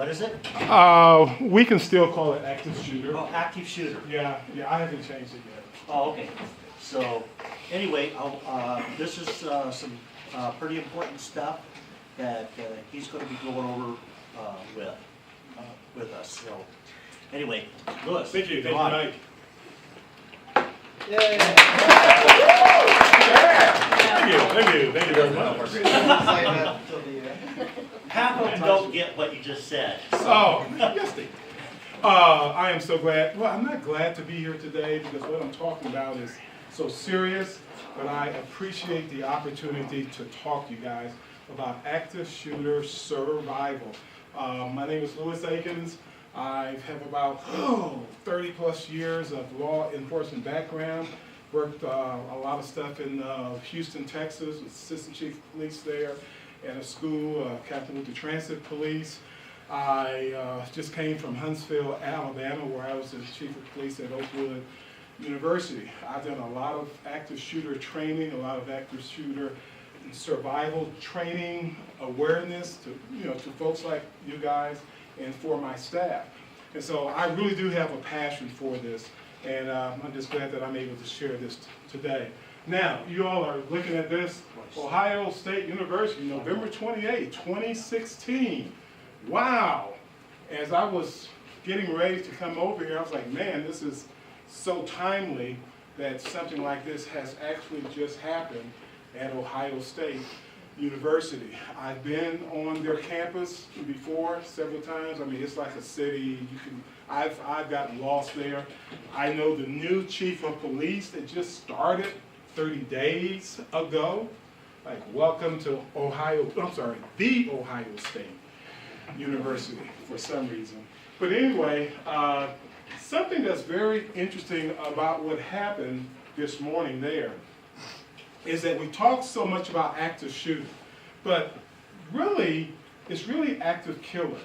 What is it? We can still call it active shooter. Oh, active shooter. Yeah, I haven't changed it yet. Oh, okay. So, anyway, this is some pretty important stuff that he's going to be going over with us. So, anyway, Louis. Thank you. come Thank you, on. Mike. Thank you very much. Half of them don't get what you just said. Oh, yes, they. I am so glad. Well, I'm not glad to be here today because what I'm talking about is so serious, but I appreciate the opportunity to talk to you guys about active shooter survival. My name is Louis Akins. I have about 30 plus years of law enforcement background. Worked a lot of stuff in Houston, Texas, with assistant chief of police there, at a school, Captain with the Transit Police. I just came from Huntsville, Alabama, where I was the chief of police at Oakwood University. I've done a lot of active shooter training, a lot of active shooter survival training, awareness to folks like you guys and for my staff. And so I really do have a passion for this, and I'm just glad that I'm able to share this today. Now, you all are looking at this, Ohio State University, November 28, 2016. Wow! As I was getting ready to come over here, I was like, man, this is so timely that something like this has actually just happened at Ohio State University. I've been on their campus before several times. I mean, it's like a city. I've gotten lost there. I know the new chief of police that just started 30 days ago. Like, welcome to the Ohio State University for some reason. But anyway, something that's very interesting about what happened this morning there is that we talk so much about active shooter, but really, it's really active killer.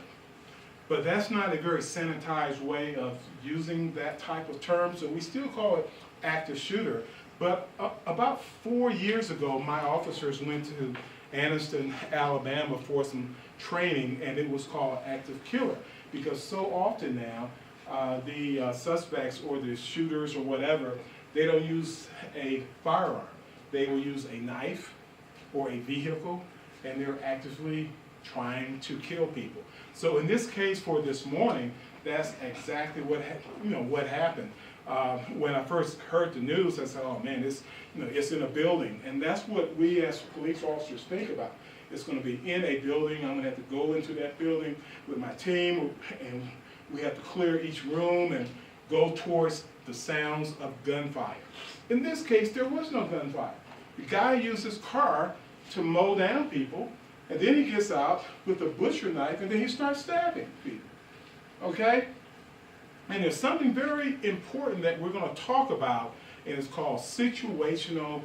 But that's not a very sanitized way of using that type of term, so we still call it active shooter. But about 4 years ago, my officers went to Anniston, Alabama for some training, and it was called active killer, because so often now, the suspects or the shooters or whatever, they don't use a firearm. They will use a knife or a vehicle, and they're actively trying to kill people. So in this case for this morning, that's exactly what happened. When I first heard the news, I said, "Oh man, it's in a building," and that's what we as police officers think about. It's going to be in a building. I'm going to have to go into that building with my team, and we have to clear each room and go towards the sounds of gunfire. In this case, there was no gunfire. The guy used his car to mow down people, and then he gets out with a butcher knife, and then he starts stabbing people. Okay? And there's something very important that we're going to talk about, and it's called situational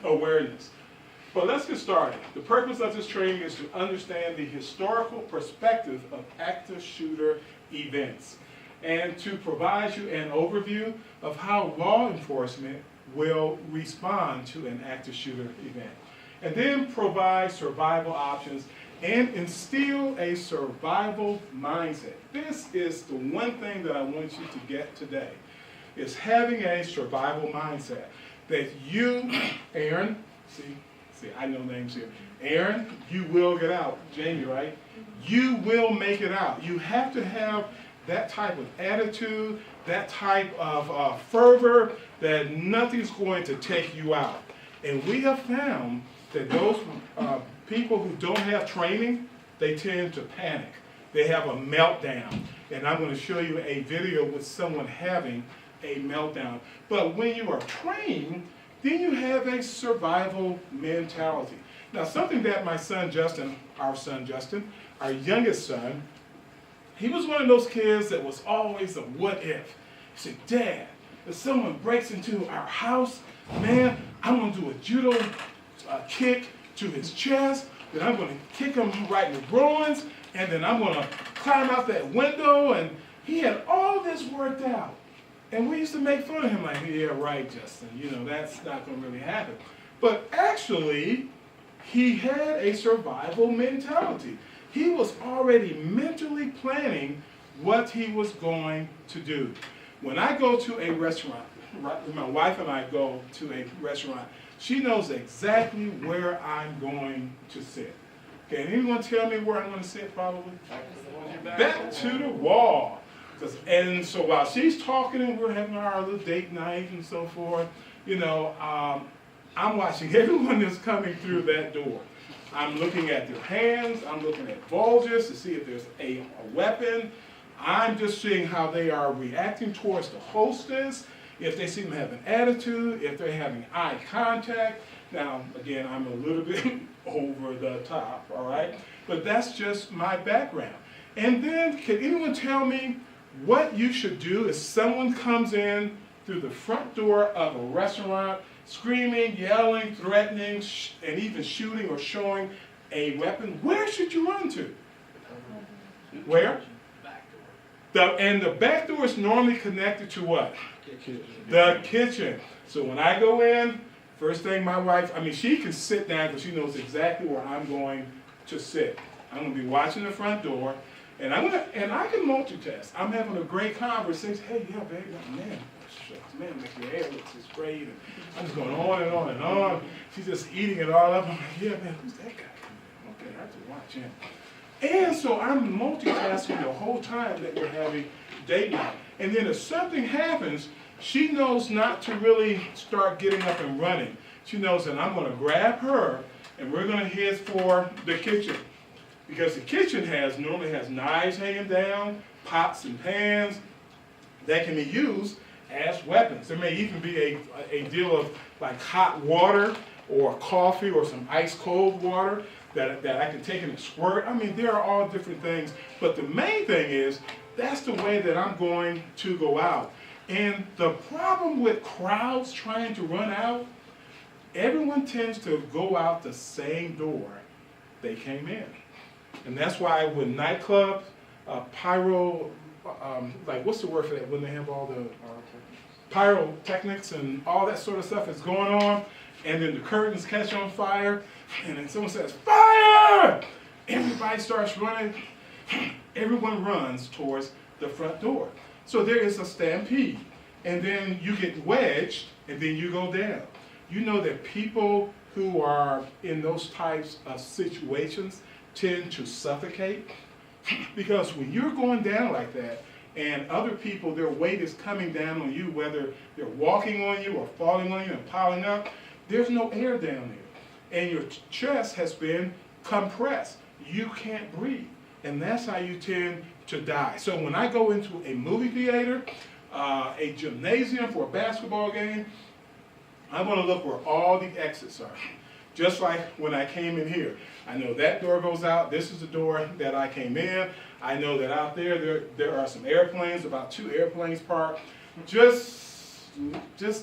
awareness. But let's get started. The purpose of this training is to understand the historical perspective of active shooter events, and to provide you an overview of how law enforcement will respond to an active shooter event, and then provide survival options and instill a survival mindset. This is the one thing that I want you to get today, is having a survival mindset. That you, Aaron, see, I know names here. Aaron, you will get out. Jamie, right? You will make it out. You have to have that type of attitude, that type of fervor, that nothing's going to take you out. And we have found that those people who don't have training, they tend to panic. They have a meltdown. And I'm going to show you a video with someone having a meltdown. But when you are trained, then you have a survival mentality. Now, something that my son Justin, our youngest son, he was one of those kids that was always a what if. He said, "Dad, if someone breaks into our house, man, I'm going to do a judo kick to his chest, then I'm going to kick him right in the groins, and then I'm going to climb out that window." And he had all this worked out. And we used to make fun of him like, "Yeah, right, Justin, that's not going to really happen." But actually, he had a survival mentality. he was already mentally planning what he was going to do. When I go to a restaurant, my wife and I go to a restaurant, she knows exactly where I'm going to sit. Can anyone tell me where I'm going to sit probably? Back to the wall. And so while she's talking and we're having our little date night and so forth, you know, I'm watching everyone that's coming through that door. I'm looking at their hands, I'm looking at bulges to see if there's a weapon. I'm just seeing how they are reacting towards the hostess, if they seem to have an attitude, if they're having eye contact. Now, again, I'm a little bit over the top, all right? But that's just my background. And then, can anyone tell me what you should do if someone comes in through the front door of a restaurant, screaming, yelling, threatening, and even shooting or showing a weapon? Where should you run to? Where? And the back door is normally connected to what? The kitchen. So when I go in, first thing my wife, she can sit down because she knows exactly where I'm going to sit. I'm going to be watching the front door, and I can multitask. I'm having a great conversation. Hey, yeah, babe, man, shucks, man, make your hair looks just great. And I'm just going on and on and on. She's just eating it all up. I'm like, yeah, man, who's that guy? Okay, I have to watch him. And so I'm multitasking the whole time that we're having date night. And then if something happens, she knows not to really start getting up and running. She knows that I'm going to grab her and we're going to head for the kitchen. Because the kitchen normally has knives hanging down, pots and pans that can be used as weapons. There may even be a deal of like hot water or coffee or some ice cold water that I can take in a squirt. There are all different things. But the main thing is, that's the way that I'm going to go out. And the problem with crowds trying to run out, everyone tends to go out the same door they came in. And that's why when nightclubs, what's the word for that? When they have all the pyrotechnics and all that sort of stuff is going on, and then the curtains catch on fire, and then someone says, fire! Everybody starts running. Everyone runs towards the front door. So there is a stampede. And then you get wedged, and then you go down. You know that people who are in those types of situations tend to suffocate. Because when you're going down like that, and other people, their weight is coming down on you, whether they're walking on you or falling on you and piling up, there's no air down there. And your chest has been compressed. You can't breathe. And that's how you tend to die. So when I go into a movie theater, a gymnasium for a basketball game, I want to look where all the exits are. Just like when I came in here. I know that door goes out. This is the door that I came in. I know that out there are some airplanes, about 2 airplanes parked. Just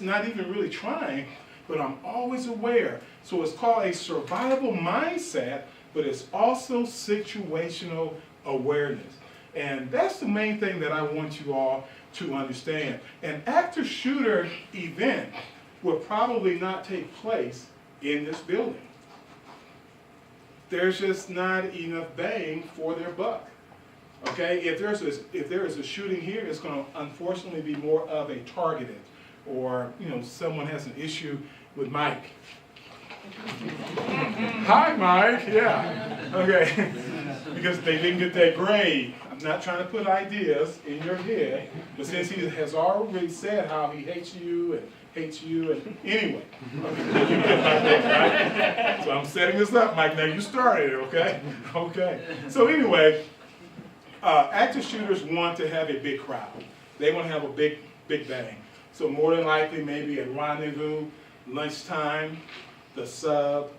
not even really trying, but I'm always aware. So it's called a survival mindset, but it's also situational awareness. And that's the main thing that I want you all to understand. An active shooter event will probably not take place in this building. There's just not enough bang for their buck. Okay, if there is a shooting here, it's going to unfortunately be more of a targeted, or someone has an issue with Mike. Hi, Mike. Yeah. Okay. Because they didn't get that grade. I'm not trying to put ideas in your head, but since he has already said how he hates you and anyway. Right? So I'm setting this up, Mike. Now you started, okay? Okay. So anyway, active shooters want to have a big crowd. They want to have a big bang. So more than likely, maybe a rendezvous, lunchtime, the Sub,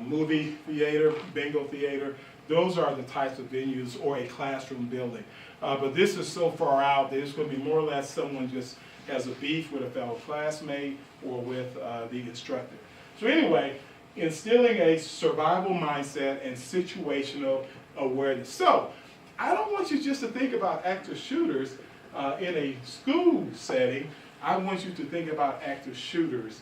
movie theater, bingo theater. Those are the types of venues, or a classroom building. But this is so far out that it's going to be more or less someone just has a beef with a fellow classmate or with the instructor. So anyway, instilling a survival mindset and situational awareness. So I don't want you just to think about active shooters in a school setting. I want you to think about active shooters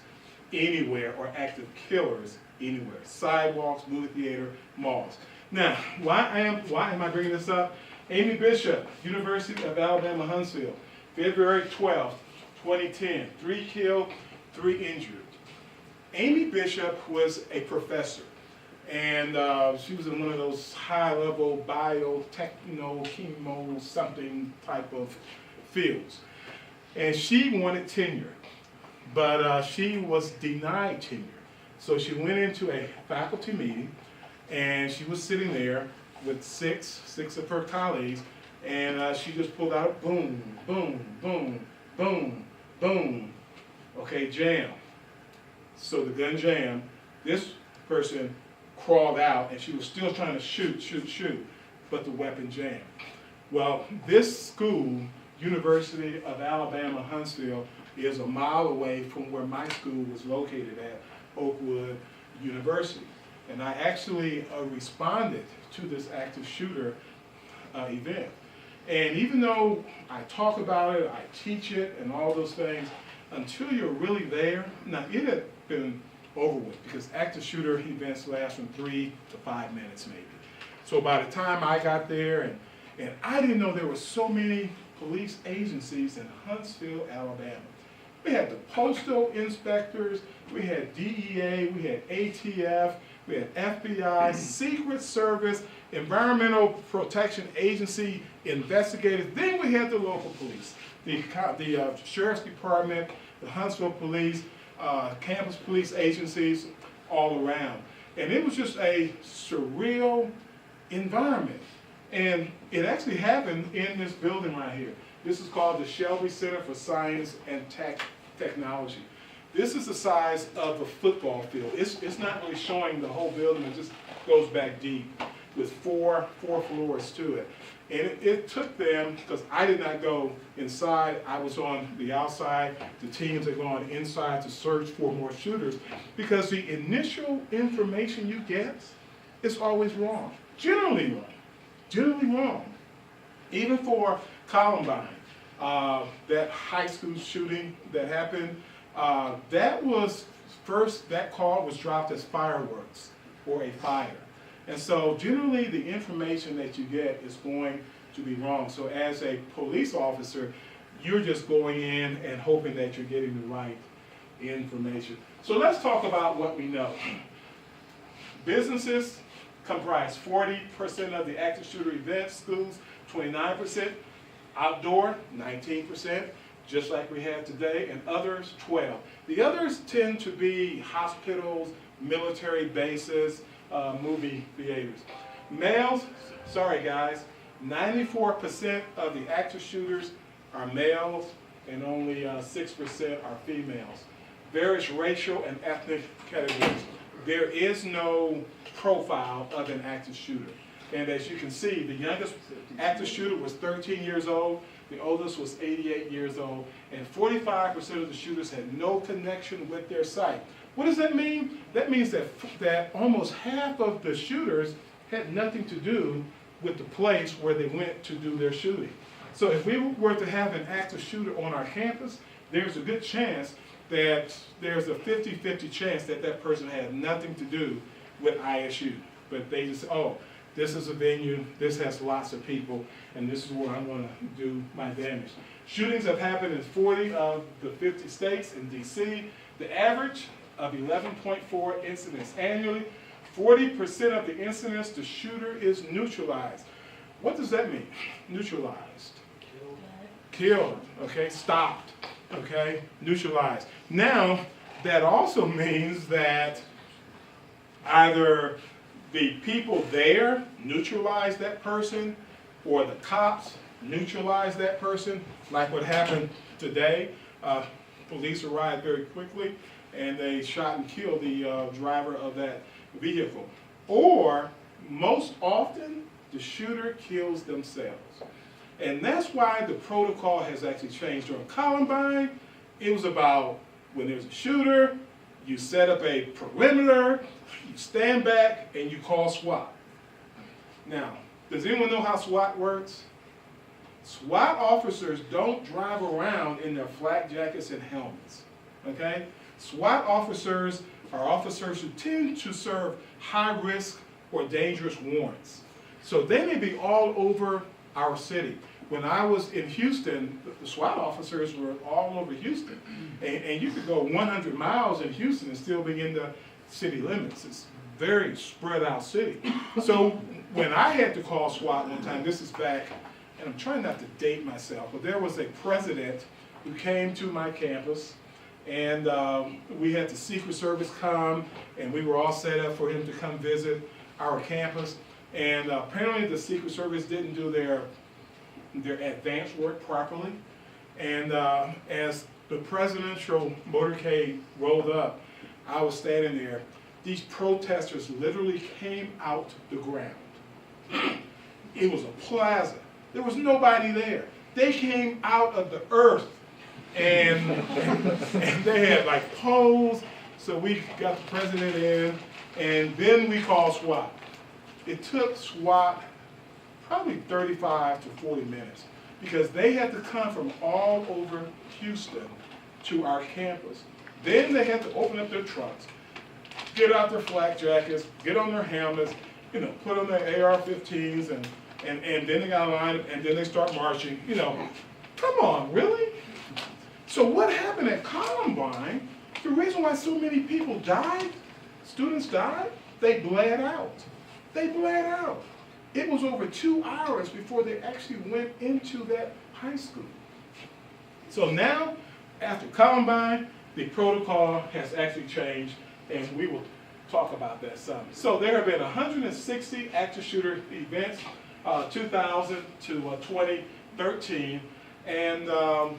anywhere, or active killers anywhere. Sidewalks, movie theater, malls. Now, why am I bringing this up? Amy Bishop, University of Alabama, Huntsville, February 12th, 2010, 3 killed, 3 injured. Amy Bishop was a professor, and she was in one of those high-level biotechno, chemo, something type of fields. And she wanted tenure, but she was denied tenure. So she went into a faculty meeting, and she was sitting there with six of her colleagues, and she just pulled out, boom, boom, boom, boom, boom. Okay, jam. So the gun jammed. This person crawled out, and she was still trying to shoot, but the weapon jammed. Well, this school, University of Alabama, Huntsville, is a mile away from where my school was located at, Oakwood University. And I actually responded to this active shooter event. And even though I talk about it, I teach it, and all those things, until you're really there, now it had been over with, because active shooter events last from 3 to 5 minutes maybe. So by the time I got there, and I didn't know there were so many police agencies in Huntsville, Alabama. We had the postal inspectors, we had DEA, we had ATF, we had FBI, Secret Service, Environmental Protection Agency investigators. Then we had the local police, the Sheriff's Department, the Huntsville Police, campus police agencies all around. And it was just a surreal environment. And it actually happened in this building right here. This is called the Shelby Center for Science and Technology. This is the size of a football field. It's not really showing the whole building. It just goes back deep with four floors to it. And it took them, because I did not go inside, I was on the outside. The teams had gone inside to search for more shooters, because the initial information you get is always wrong. Generally wrong. Generally wrong. Even for Columbine, that high school shooting that happened, that call was dropped as fireworks or a fire. And so generally the information that you get is going to be wrong. So as a police officer, you're just going in and hoping that you're getting the right information. So let's talk about what we know. Businesses comprise 40% of the active shooter events, schools 29%, outdoor 19%, just like we had today, and others 12%. The others tend to be hospitals, military bases, movie theaters. Males, sorry guys, 94% of the active shooters are males, and only 6% are females. Various racial and ethnic categories. There is no profile of an active shooter. And as you can see, the youngest active shooter was 13 years old, the oldest was 88 years old, and 45% of the shooters had no connection with their site. What does that mean? That means that almost half of the shooters had nothing to do with the place where they went to do their shooting. So if we were to have an active shooter on our campus, there's a good chance that there's a 50-50 chance that that person had nothing to do with ISU. But they just, oh, this is a venue, this has lots of people, and this is where I'm going to do my damage. Shootings have happened in 40 of the 50 states in D.C. The average of 11.4 incidents annually. 40% of the incidents, the shooter is neutralized. What does that mean? Neutralized. Killed, okay, stopped, okay, neutralized. Now, that also means that either the people there neutralize that person, or the cops neutralize that person, like what happened today. Police arrived very quickly, and they shot and killed the driver of that vehicle. Or, most often, the shooter kills themselves. And that's why the protocol has actually changed. During Columbine, it was about when there's a shooter, you set up a perimeter, you stand back, and you call SWAT. Now, does anyone know how SWAT works? SWAT officers don't drive around in their flak jackets and helmets, okay? SWAT officers are officers who tend to serve high-risk or dangerous warrants. So they may be all over our city. When I was in Houston, the SWAT officers were all over Houston. And you could go 100 miles in Houston and still be in the city limits. It's a very spread out city. So when I had to call SWAT one time, this is back, and I'm trying not to date myself, but there was a president who came to my campus, and we had the Secret Service come, and we were all set up for him to come visit our campus. And apparently the Secret Service didn't do their advance work properly. And as the presidential motorcade rolled up, I was standing there. These protesters literally came out the ground. It was a plaza. There was nobody there. They came out of the earth, and they had like poles. So we got the president in, and then we called SWAT. It took SWAT probably 35 to 40 minutes because they had to come from all over Houston to our campus. Then they had to open up their trucks, get out their flak jackets, get on their helmets, put on their AR-15s, and then they got a line, and then they start marching. Come on, really? So what happened at Columbine, the reason why so many people died, students died, they bled out. They bled out. It was over 2 hours before they actually went into that high school. So now, after Columbine, the protocol has actually changed, and we will talk about that some. So there have been 160 active shooter events, 2000 to 2013, and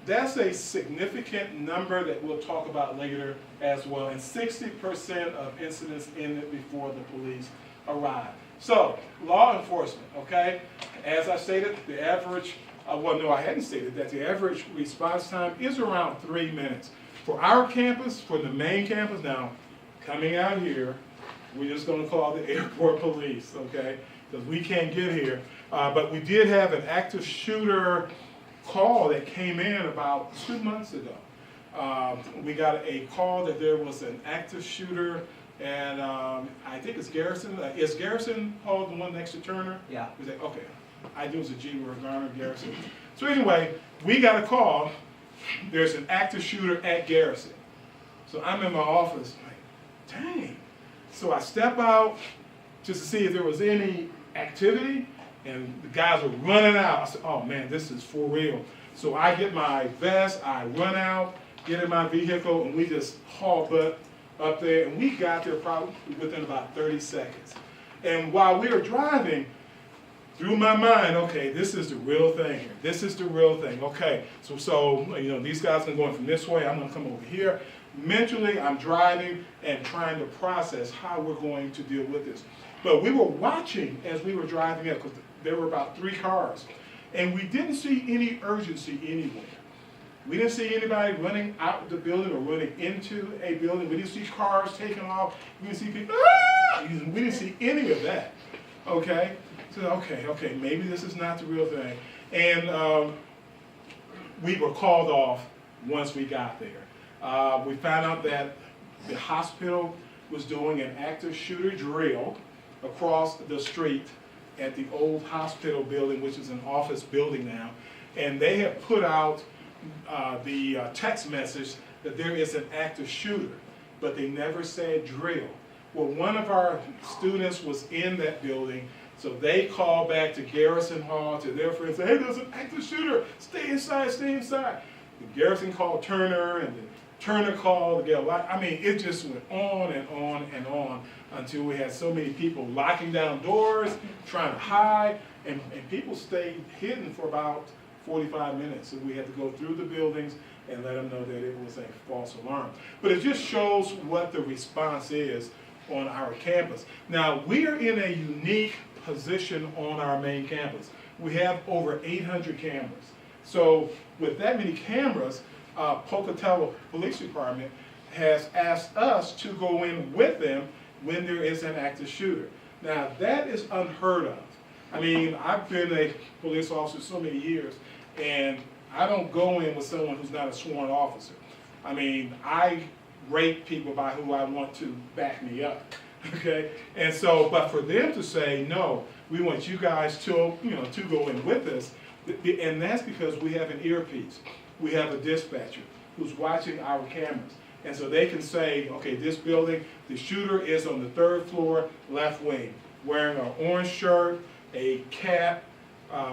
that's a significant number that we'll talk about later as well, and 60% of incidents ended before the police arrived. So, law enforcement, okay? As I stated, the average, well, no, I hadn't stated that. The average response time is around 3 minutes. For our campus, for the main campus, now, coming out here, we're just going to call the airport police, okay? Because we can't get here. But we did have an active shooter call that came in about 2 months ago. We got a call that there was an active shooter, and I think it's Garrison. Is Garrison Hall the one next to Turner? Yeah. Was that, okay. I knew it was a G word, Garner, Garrison. So anyway, we got a call. There's an active shooter at Garrison. So I'm in my office, like, dang. So I step out just to see if there was any activity, and the guys were running out. I said, oh man, this is for real. So I get my vest, I run out, get in my vehicle, and we just haul butt up there, and we got there probably within about 30 seconds. And while we were driving, through my mind, okay, this is the real thing here. This is the real thing. Okay, so these guys are going from this way, I'm gonna come over here. Mentally, I'm driving and trying to process how we're going to deal with this. But we were watching as we were driving up, because there were about 3 cars, and we didn't see any urgency anywhere. We didn't see anybody running out of the building or running into a building. We didn't see cars taking off. We didn't see people, we didn't see any of that, okay? So, okay, maybe this is not the real thing. And we were called off once we got there. We found out that the hospital was doing an active shooter drill across the street at the old hospital building, which is an office building now. And they have put out the text message that there is an active shooter, but they never said drill. Well, one of our students was in that building, so they called back to Garrison Hall, to their friends, say, hey, there's an active shooter, stay inside, stay inside. The Garrison called Turner, and then Turner called the Gale. I mean, it just went on and on and on until we had so many people locking down doors, trying to hide, and people stayed hidden for about 45 minutes. So we had to go through the buildings and let them know that it was a false alarm. But it just shows what the response is on our campus. Now, we are in a unique position on our main campus. We have over 800 cameras. So with that many cameras, Pocatello Police Department has asked us to go in with them when there is an active shooter. Now, that is unheard of. I mean, I've been a police officer so many years, and I don't go in with someone who's not a sworn officer. I mean, I rate people by who I want to back me up. Okay, and so, but for them to say, no, we want you guys to, to go in with us, and that's because we have an earpiece. We have a dispatcher who's watching our cameras. And so they can say, okay, this building, the shooter is on the 3rd floor, left wing, wearing an orange shirt, a cap,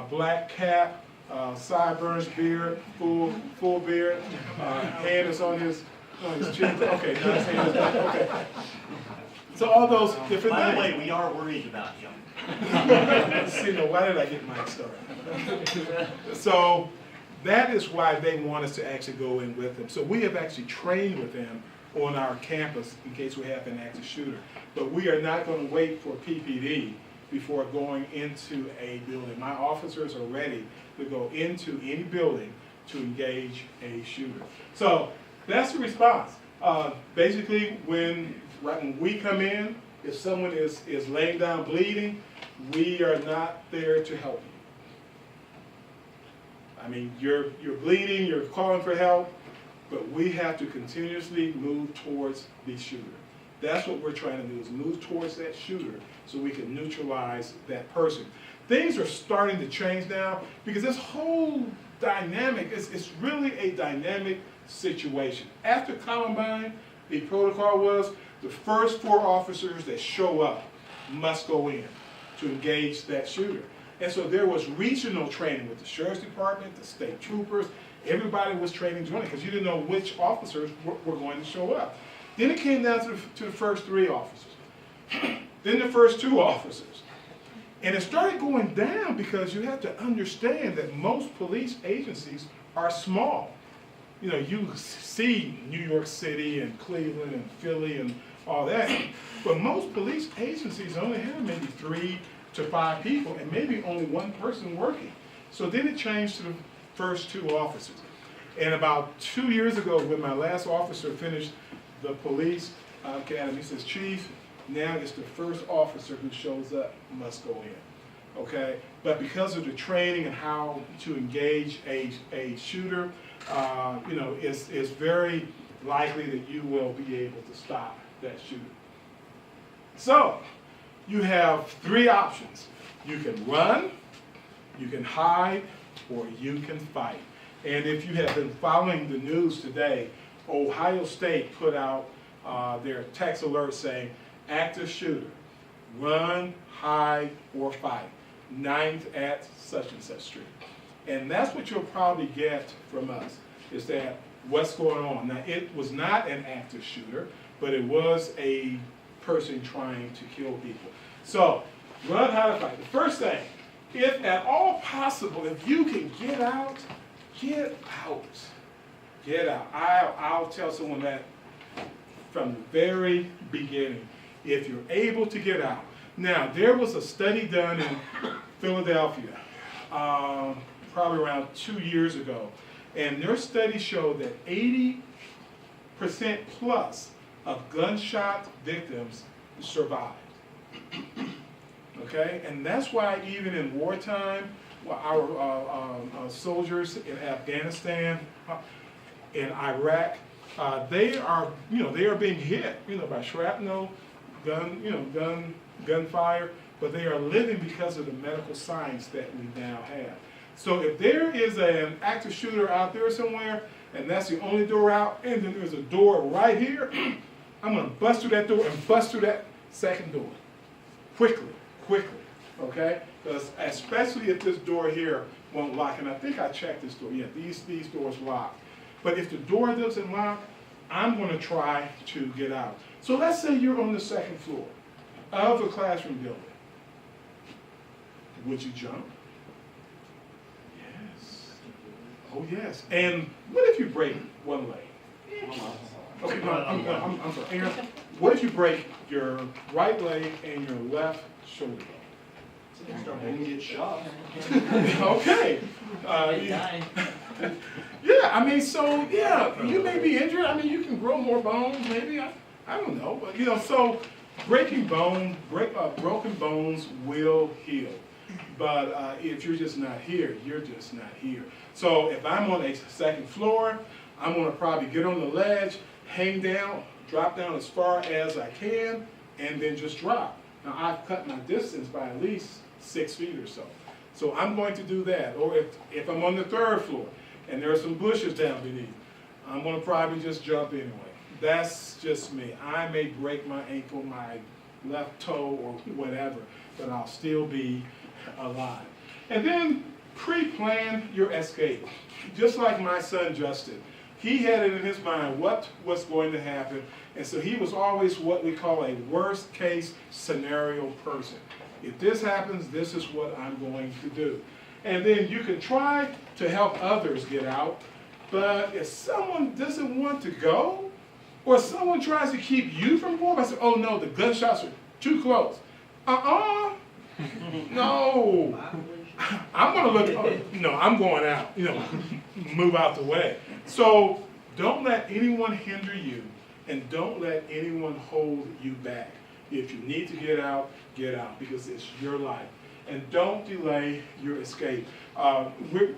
black cap, sideburns, beard, full beard, hand is on his cheek. Okay, now his hand is back. Okay. So all those different By the things. way, we are worried about him. See, no, why did I get Mike started? So that is why they want us to actually go in with them. So we have actually trained with them on our campus in case we have an active shooter. But we are not going to wait for PPD before going into a building. My officers are ready to go into any building to engage a shooter. So that's the response. Basically, right when we come in, if someone is laying down bleeding, we are not there to help you. I mean, you're bleeding, you're calling for help, but we have to continuously move towards the shooter. That's what we're trying to do, is move towards that shooter so we can neutralize that person. Things are starting to change now because this whole dynamic, it's really a dynamic situation. After Columbine, the protocol was the first 4 officers that show up must go in to engage that shooter. And so there was regional training with the Sheriff's Department, the state troopers, everybody was training jointly because you didn't know which officers were going to show up. Then it came down to the first 3 officers, then the first 2 officers. And it started going down because you have to understand that most police agencies are small. You see New York City and Cleveland and Philly and all that, but most police agencies only have maybe 3 to 5 people and maybe only 1 person working. So then it changed to the first 2 officers. And about 2 years ago, when my last officer finished the police academy, he says, Chief, now it's the first officer who shows up must go in. Okay? But because of the training and how to engage a shooter, it's very likely that you will be able to stop that shooter. So, you have 3 options. You can run, you can hide, or you can fight. And if you have been following the news today, Ohio State put out their text alert saying, active shooter, run, hide, or fight. 9th at such and such street. And that's what you'll probably get from us, is that what's going on. Now, it was not an active shooter, but it was a person trying to kill people. So, run, hide, or fight. The first thing, if at all possible, if you can get out, get out. Get out. I'll tell someone that from the very beginning. If you're able to get out. Now, there was a study done in Philadelphia, probably around 2 years ago, and their study showed that 80% plus of gunshot victims survived. Okay, and that's why even in wartime, our soldiers in Afghanistan, in Iraq, they are being hit, by shrapnel, gunfire, but they are living because of the medical science that we now have. So if there is an active shooter out there somewhere, and that's the only door out, and then there's a door right here, I'm going to bust through that door and bust through that second door. Quickly, okay? Because especially if this door here won't lock, and I think I checked this door, yeah, these doors lock. But if the door doesn't lock, I'm going to try to get out. So let's say you're on the 2nd floor of a classroom building. Would you jump? Yes. Oh, yes. And what if you break one leg? Okay, no, I'm sorry. Aaron, what if you break your right leg and your left shoulder bone? Start making get shot. Okay. Yeah, I mean, so, yeah, you may be injured. I mean, you can grow more bones, maybe. I don't know. But, so broken bones will heal. But if you're just not here, you're just not here. So if I'm on a 2nd floor, I'm going to probably get on the ledge, hang down, drop down as far as I can, and then just drop. Now I've cut my distance by at least 6 feet or so. So I'm going to do that. Or if I'm on the 3rd floor and there are some bushes down beneath, I'm gonna probably just jump anyway. That's just me. I may break my ankle, my left toe, or whatever, but I'll still be alive. And then pre-plan your escape. Just like my son Justin. He had it in his mind what was going to happen, and so he was always what we call a worst case scenario person. If this happens, this is what I'm going to do. And then you can try to help others get out, but if someone doesn't want to go, or someone tries to keep you from going, I say, oh no, the gunshots are too close. No. I'm gonna look, no, I'm going out, move out the way. So don't let anyone hinder you, and don't let anyone hold you back. If you need to get out, because it's your life. And don't delay your escape.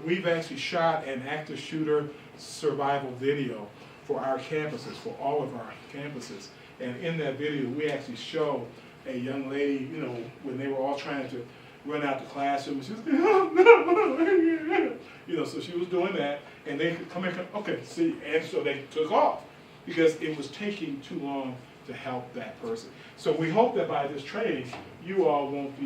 We've actually shot an active shooter survival video for our campuses, for all of our campuses. And in that video, we actually show a young lady, when they were all trying to run out the classroom, she was going, oh, no, so she was doing that, and they could come in, okay, see, and so they took off because it was taking too long to help that person. So we hope that by this training, you all won't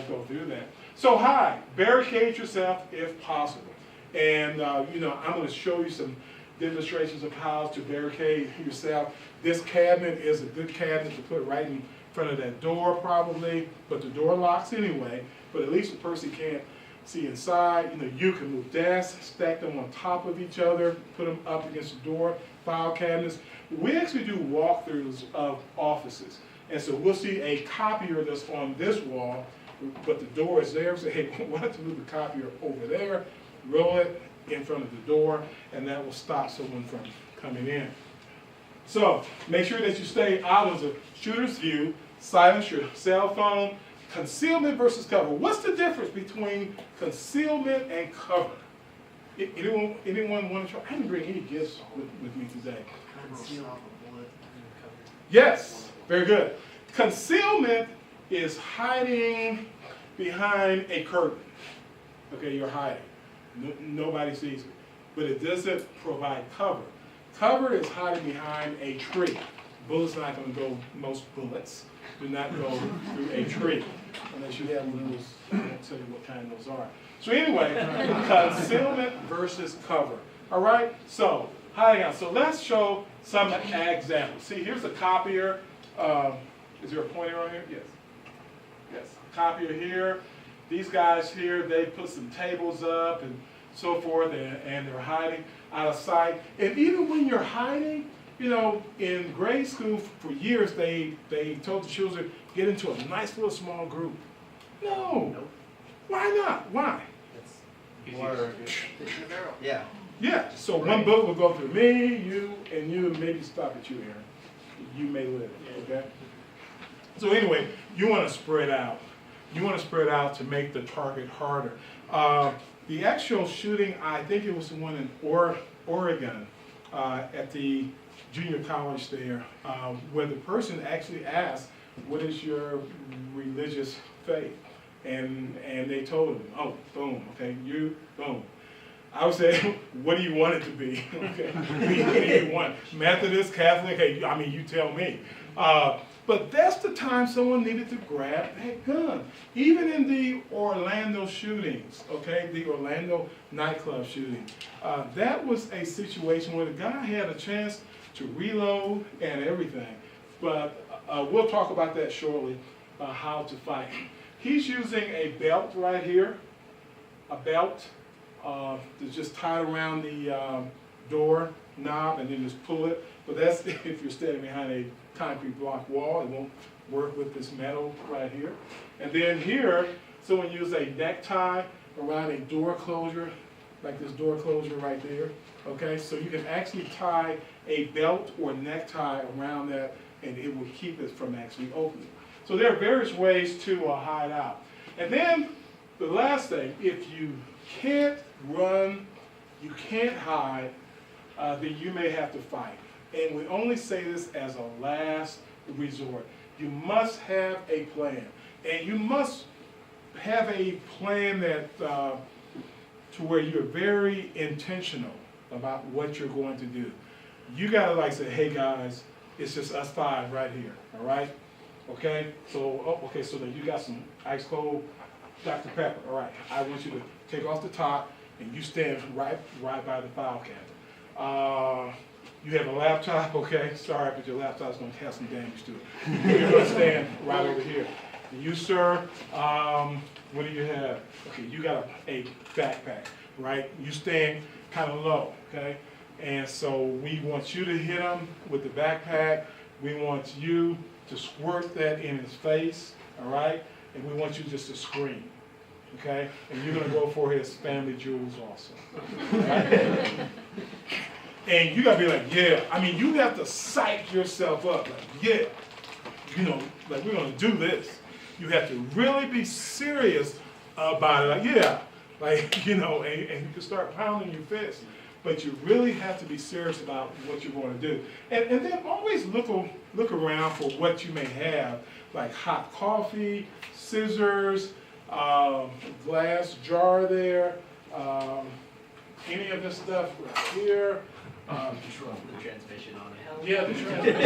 go through that. So hide, barricade yourself if possible. And, I'm going to show you some demonstrations of how to barricade yourself. This cabinet is a good cabinet to put right in front of that door probably, but the door locks anyway, but at least the person can't see inside. You can move desks, stack them on top of each other, put them up against the door, file cabinets. We actually do walkthroughs of offices. And so we'll see a copier that's on this wall, but the door is there. So, hey, why don't you move the copier over there, roll it in front of the door, and that will stop someone from coming in. So make sure that you stay out of the shooter's view, silence your cell phone, concealment versus cover. What's the difference between concealment and cover? Anyone want to try? I didn't bring any gifts with me today. Yes, very good. Concealment is hiding behind a curtain. Okay, you're hiding. Nobody sees it. But it doesn't provide cover. Cover is hiding behind a tree. Bullets are not going to go, most bullets do not go through a tree. Unless you have those, I won't tell you what kind those are. So anyway, concealment versus cover. All right, so hiding out. So let's show some examples. See, here's a copier. Is there a pointer on here? Yes. Yes, copier here. These guys here, they put some tables up and so forth, and they're hiding out of sight. And even when you're hiding, in grade school for years, they told the children, get into a nice little small group. No. Nope. Why not? Why? Yeah. Yeah, so one book will go through me, you, and you, and maybe stop at you, Aaron. You may live, okay? So anyway, you want to spread out. You want to spread out to make the target harder. The actual shooting, I think it was the one in Oregon at the junior college there, where the person actually asked, what is your religious faith? And they told him, oh, boom, okay, you, boom. I would say, what do you want it to be? Okay, what do you want? Methodist, Catholic, hey, I mean, you tell me. But that's the time someone needed to grab that gun. Even in the Orlando shootings, okay, the Orlando nightclub shooting, that was a situation where the guy had a chance to reload and everything. But we'll talk about that shortly, how to fight. He's using a belt right here, a belt that's just tied around the door knob and then just pull it. But that's if you're standing behind a concrete block wall. It won't work with this metal right here. And then here, someone used a necktie around a door closure, like this door closure right there. Okay, so you can actually tie a belt or necktie around that and it will keep it from actually opening. So there are various ways to hide out. And then the last thing, if you can't run, you can't hide, then you may have to fight. And we only say this as a last resort. You must have a plan. And you must have a plan that, to where you're very intentional about what you're going to do. You gotta like say, hey guys, it's just us 5 right here, all right? Okay, so, so then you got some ice cold Dr. Pepper, all right. I want you to take off the top and you stand right by the file cabinet. You have a laptop, okay? Sorry, but your laptop's gonna have some damage to it. You're gonna stand right over here. And you, sir, what do you have? Okay, you got a backpack, right? You stand kind of low, okay? And so we want you to hit him with the backpack. We want you to squirt that in his face, all right? And we want you just to scream, okay? And you're gonna go for his family jewels also, right? And you gotta be like, yeah. I mean, you have to psych yourself up, like, yeah. You know, like we're gonna do this. You have to really be serious about it, like, yeah. Like, you know, and you can start pounding your fist. But you really have to be serious about what you're going to do. And then always look around for what you may have, like hot coffee, scissors, glass jar there, any of this stuff right here. The transmission on it. Yeah, the transmission.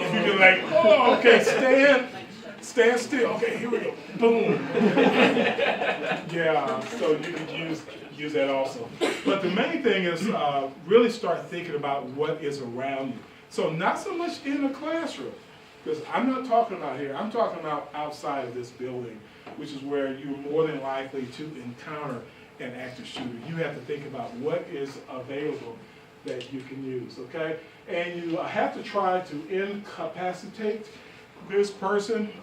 If you can like, oh, okay, stand still. Okay, here we go. Boom. Yeah, so you can use that also. But the main thing is really start thinking about what is around you. So not so much in the classroom, because I'm not talking about here. I'm talking about outside of this building, which is where you're more than likely to encounter an active shooter. You have to think about what is available that you can use, okay? And you have to try to incapacitate this person.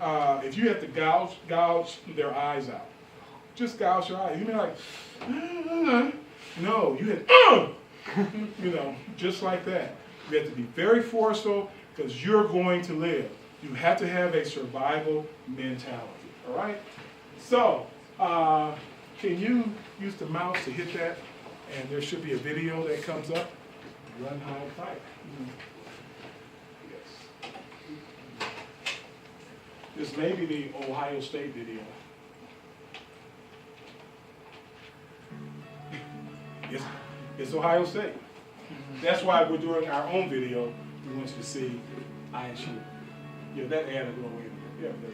If you have to gouge their eyes out, just gouge your eyes. You mean like, no, you have, you know, just like that. You have to be very forceful because you're going to live. You have to have a survival mentality, all right? So, can you use the mouse to hit that? And there should be a video that comes up. Run, hide, fight. Yes. This may be the Ohio State video. It's Ohio State. That's why we're doing our own video. We want you to see ISU. Yeah, that ad is going away. Yeah, there we go.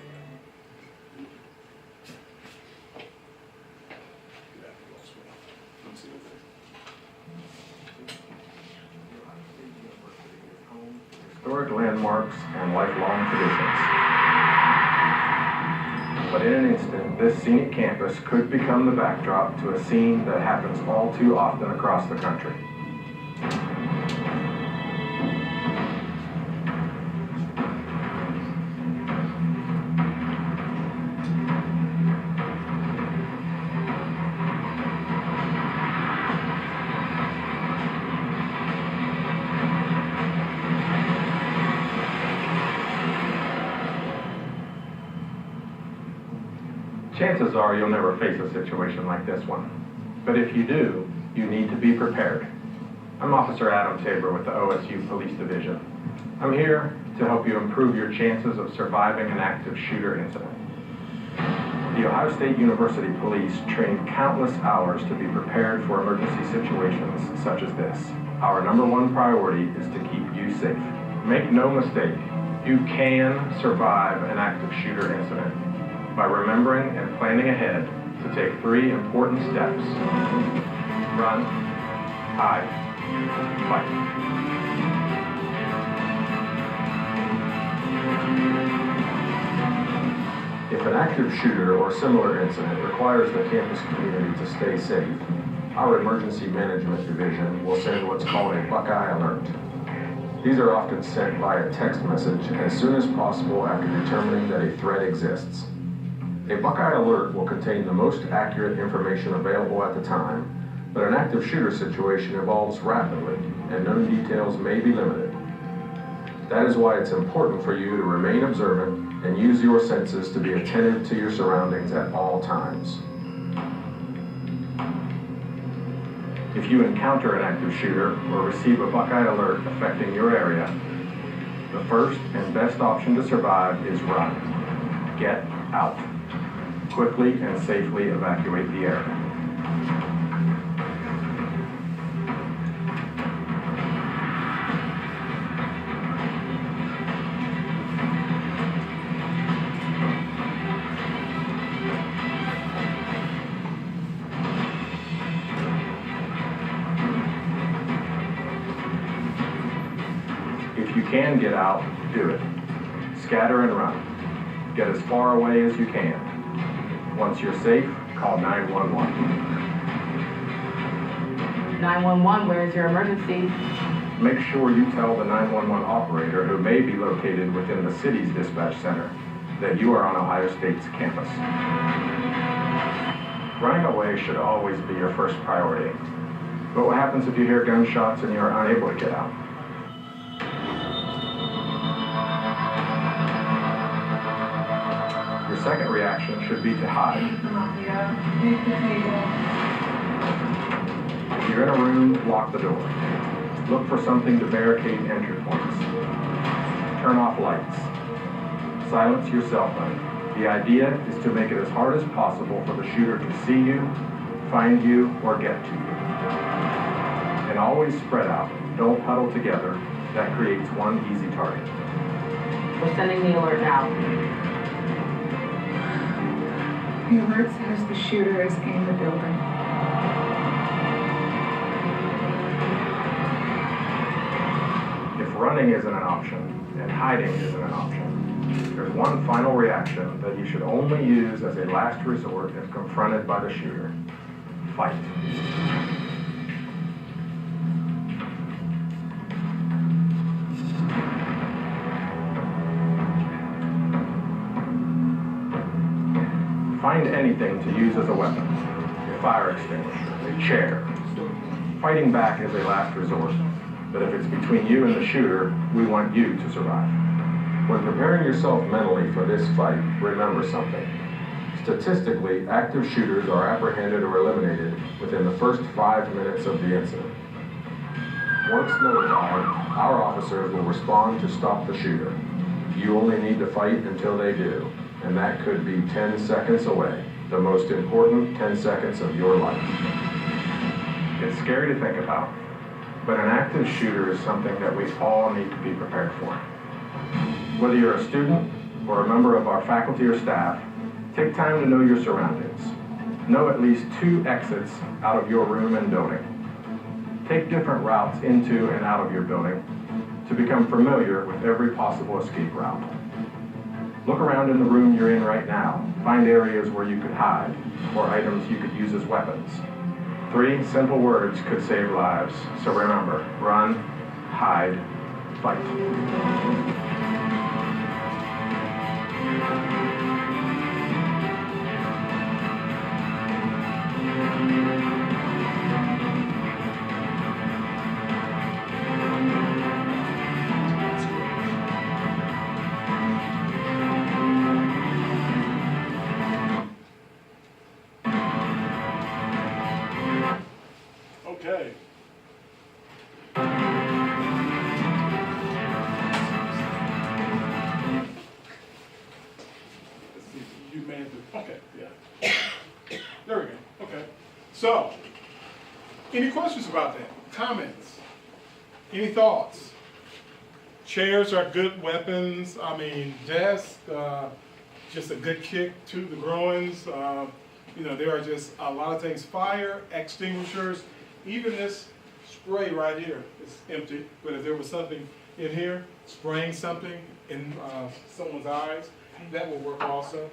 Historic landmarks and lifelong traditions. But in an instant, this scenic campus could become the backdrop to a scene that happens all too often across the country. Chances are you'll never face a situation like this one. But if you do, you need to be prepared. I'm Officer Adam Tabor with the OSU Police Division. I'm here to help you improve your chances of surviving an active shooter incident. The Ohio State University Police train countless hours to be prepared for emergency situations such as this. Our #1 priority is to keep you safe. Make no mistake, you can survive an active shooter incident by remembering and planning ahead to take 3 important steps. Run, hide, fight. If an active shooter or similar incident requires the campus community to stay safe, our Emergency Management Division will send what's called a Buckeye Alert. These are often sent via text message as soon as possible after determining that a threat exists. A Buckeye Alert will contain the most accurate information available at the time, but an active shooter situation evolves rapidly, and known details may be limited. That is why it's important for you to remain observant and use your senses to be attentive to your surroundings at all times. If you encounter an active shooter or receive a Buckeye Alert affecting your area, The first and best option to survive is run. Get out. Quickly and safely evacuate the area. If you can get out, do it. Scatter and run. Get as far away as you can. Once you're safe, call 911. 911, where's your emergency? Make sure you tell the 911 operator who may be located within the city's dispatch center that you are on Ohio State's campus. Running away should always be your first priority. But what happens if you hear gunshots and you are unable to get out? Your second reaction should be to hide. If you're in a room, lock the door. Look for something to barricade entry points. Turn off lights. Silence your cell phone. The idea is to make it as hard as possible for the shooter to see you, find you, or get to you. And always spread out. Don't huddle together. That creates one easy target. We're sending the alert now. The alert says the shooter is in the building. If running isn't an option, and hiding isn't an option, there's one final reaction that you should only use as a last resort if confronted by the shooter. Fight. Find anything to use as a weapon. A fire extinguisher, a chair. Fighting back is a last resort. But if it's between you and the shooter, we want you to survive. When preparing yourself mentally for this fight, remember something. Statistically, active shooters are apprehended or eliminated within the first 5 minutes of the incident. Once notified, our officers will respond to stop the shooter. You only need to fight until they do, and that could be 10 seconds away, the most important 10 seconds of your life. It's scary to think about, but an active shooter is something that we all need to be prepared for. Whether you're a student or a member of our faculty or staff, take time to know your surroundings. Know at least 2 exits out of your room and building. Take different routes into and out of your building to become familiar with every possible escape route. Look around in the room you're in right now. Find areas where you could hide or items you could use as weapons. 3 simple words could save lives. So remember, run, hide, fight. Okay. Let's see, you may have to, okay, yeah. There we go, okay. So, any questions about that? Comments? Any thoughts? Chairs are good weapons. I mean, desks, just a good kick to the groins. You know, there are just a lot of things. Fire extinguishers, even this spray right here is empty, but if there was something in here, spraying something in someone's eyes, that will work also.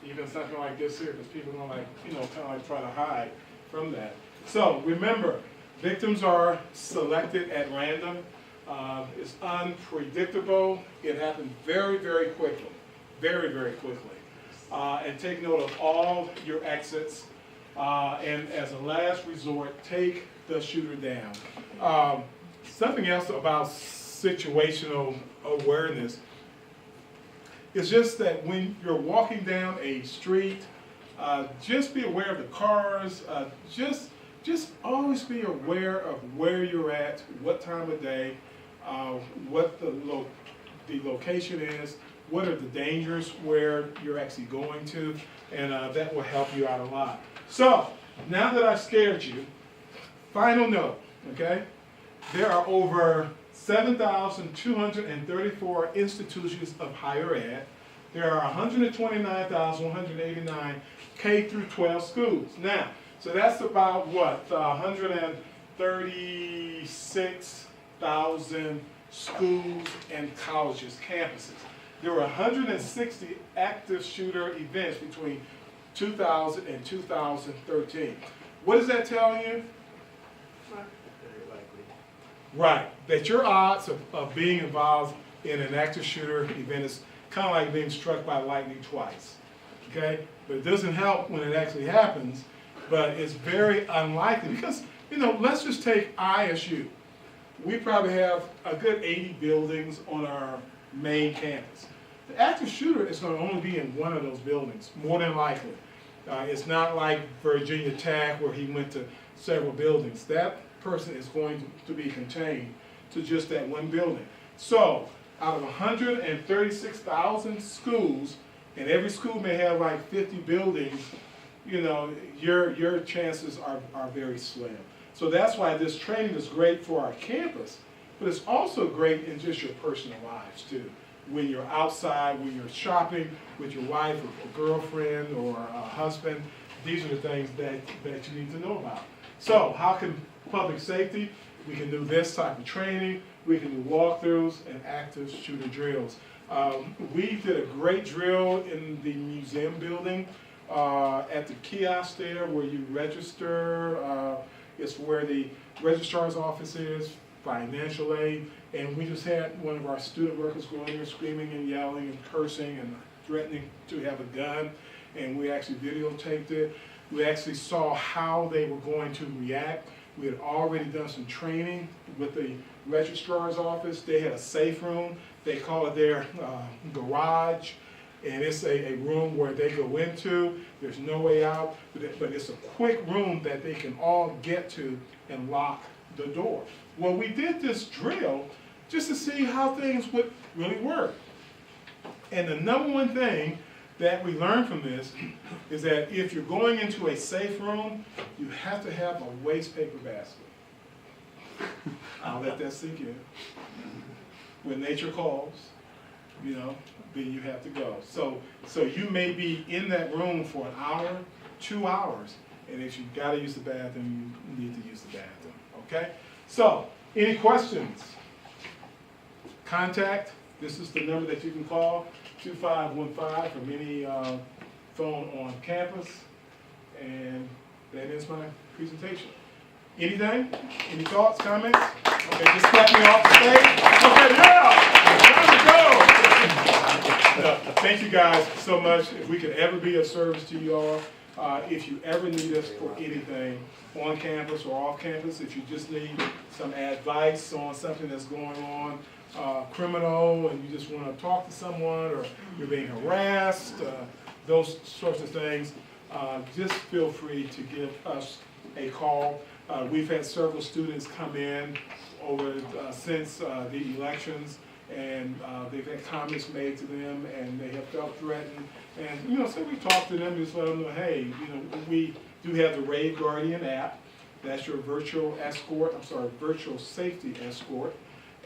Even something like this here, because people don't like, you know, kind of like try to hide from that. So remember, victims are selected at random. It's unpredictable. It happened very, very quickly, very, very quickly. And take note of all your exits. And as a last resort, take the shooter down. Something else about situational awareness is just that when you're walking down a street, just be aware of the cars. Just always be aware of where you're at, what time of day. what the location is, what are the dangers where you're actually going to, and that will help you out a lot. So, now that I've scared you, final note, okay? There are over 7,234 institutions of higher ed. There are 129,189 K through 12 schools. Now, so that's about what, 136,000 schools and colleges, campuses. There were 160 active shooter events between 2000 and 2013. What does that tell you? Very likely. Right, that your odds of being involved in an active shooter event is kind of like being struck by lightning twice, okay? But it doesn't help when it actually happens, but it's very unlikely because, you know, let's just take ISU. We probably have a good 80 buildings on our main campus. The active shooter is going to only be in one of those buildings, more than likely. It's not like Virginia Tech where he went to several buildings. That person is going to be contained to just that one building. So, out of 136,000 schools, and every school may have like 50 buildings, you know, your chances are very slim. So that's why this training is great for our campus, but it's also great in just your personal lives too. When you're outside, when you're shopping with your wife or girlfriend or a husband, these are the things that you need to know about. So how can public safety, we can do this type of training, we can do walkthroughs and active shooter drills. We did a great drill in the museum building at the kiosk there where you register. It's where the registrar's office is, financial aid, and we just had one of our student workers go in there screaming and yelling and cursing and threatening to have a gun, and we actually videotaped it. We actually saw how they were going to react. We had already done some training with the registrar's office. They had a safe room. They call it their garage, and it's a room where they go into. There's no way out, but it's a quick room that they can all get to and lock the door. Well, we did this drill just to see how things would really work. And the number one thing that we learned from this is that if you're going into a safe room, you have to have a waste paper basket. I'll let that sink in. When nature calls, you know, then you have to go. So you may be in that room for an hour, 2 hours, and if you've got to use the bathroom, you need to use the bathroom, okay? So, any questions? Contact, this is the number that you can call, 2515 from any phone on campus, and that ends my presentation. Anything? Any thoughts, comments? Okay, just clap me off the stage. Okay, yeah! Time to go! Thank you guys so much. If we could ever be of service to you all, if you ever need us for anything on campus or off campus, if you just need some advice on something that's going on, criminal, and you just want to talk to someone, or you're being harassed, those sorts of things, just feel free to give us a call. We've had several students come in over since the elections, and they've had comments made to them, and they have felt threatened. And, you know, so we talk to them, just let them know, hey, you know, we do have the Rave Guardian app. That's your virtual safety escort.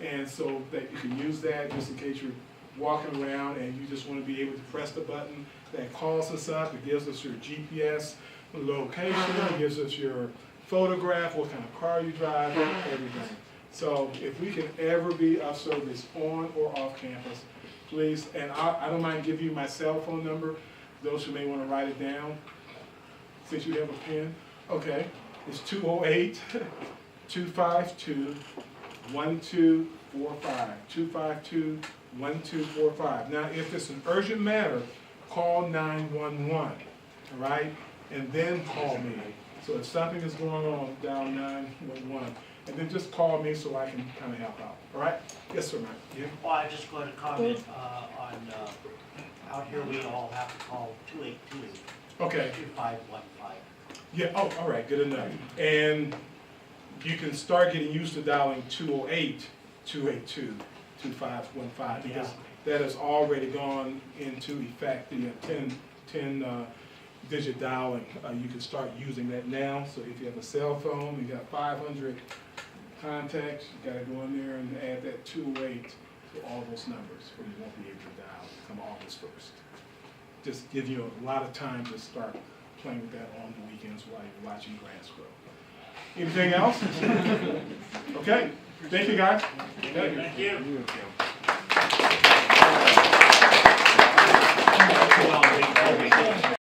And so that you can use that just in case you're walking around and you just want to be able to press the button that calls us up. It gives us your GPS location, it gives us your photograph, what kind of car you drive, everything. So if we can ever be of service on or off campus, please, and I don't mind giving you my cell phone number, those who may want to write it down, since you have a pen. Okay, it's 208-252-1245, 252-1245. Now, if it's an urgent matter, call 911, all right? And then call me. So if something is going on, dial 911. And then just call me so I can kind of help out, all right? Yes, sir, Mike. Yeah. Well, I just going to comment on, out here we all have to call 282. Okay. 2515. Yeah, oh, all right, good enough. And you can start getting used to dialing 208 282-2515, because that has already gone into effect, the 10-digit dialing. You can start using that now, so if you have a cell phone, you got 500 contacts, you gotta go in there and add that 208 to all those numbers, or you won't be able to dial come August 1st. Just give you a lot of time to start playing with that on the weekends while you're watching grass grow. Anything else? Okay, thank you guys. Thank you.